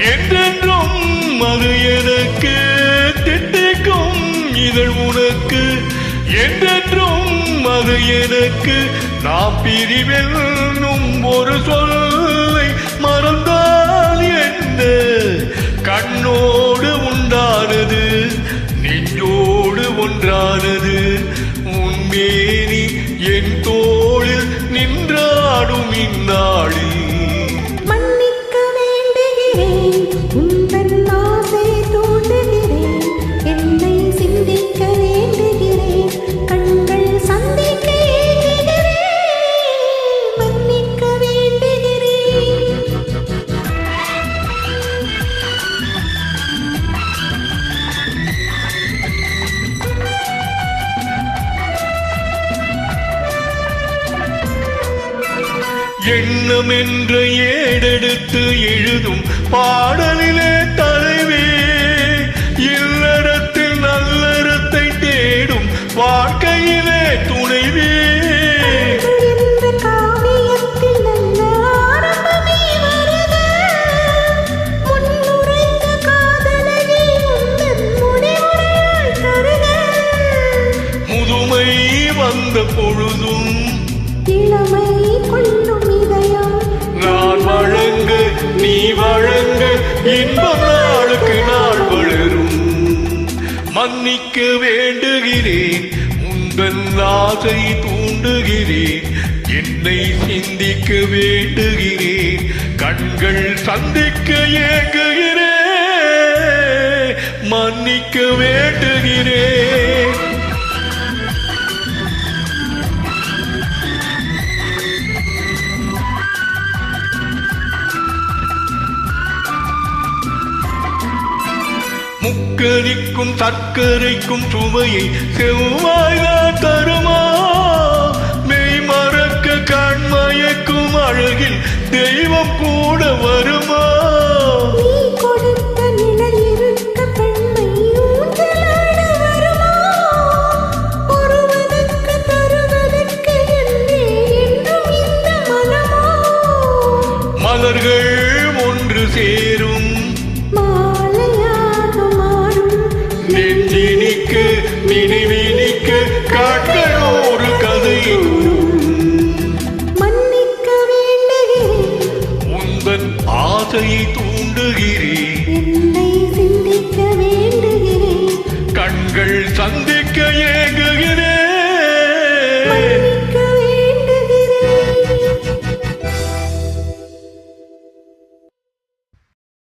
என்றென்றும் அது எனக்கு திட்டிக்கும் இதழ் உனக்கு என்றென்றும் அது எனக்கு நாம் பிரிவென்னும் ஒரு சொல்லை மறந்தால் என்ன கண்ணோடு உண்டானது நெஞ்சோடு ஒன்றானது உன்மேனி என் தோளில் நின்றாடும் இந்நாளில் எண்ணம் என்ற ஏடெடுத்து எழுதும் பாடலிலே தலைவே இல்லறத்தில் நல்லறத்தை தேடும் வாழ்க்கையிலே துணைவே முதுமை வந்த பொழுதும் இளமை கொள்ளும் இதயம் நான் வழங்க நீ வழங்க இன்பம் நாளுக்கு நாள் வளரும் மன்னிக்க வேண்டுகிறேன் உந்தன் ஆசை தூண்டுகிறேன் என்னை சிந்திக்க வேண்டுகிறேன் கண்கள் சந்திக்க ஏங்குகிறேன் மன்னிக்க வேண்டுகிறேன் முக்கரிக்கும் சர்க்கரைக்கும் சுவையை செவ்வாய்தான் தருமா மெய் மறக்க கண்மயக்கும் அழகில் தெய்வம் கூட வருமா நீ கொடுத்த நிழல் இருக்க பெண்மை ஊஞ்சலாட வருமா ஒருவனுக்கு தருவதற்கு என்னே என்றும் இந்த மனமோ மலர்கள் ஒன்று சேரும் நெஞ்சினிக்கு நினைவினிக்கு காட்கள் ஒரு கதை மன்னிக்க வேண்டுகிறேன் உந்தன் ஆசையை தூண்டுகிறேன் என்னை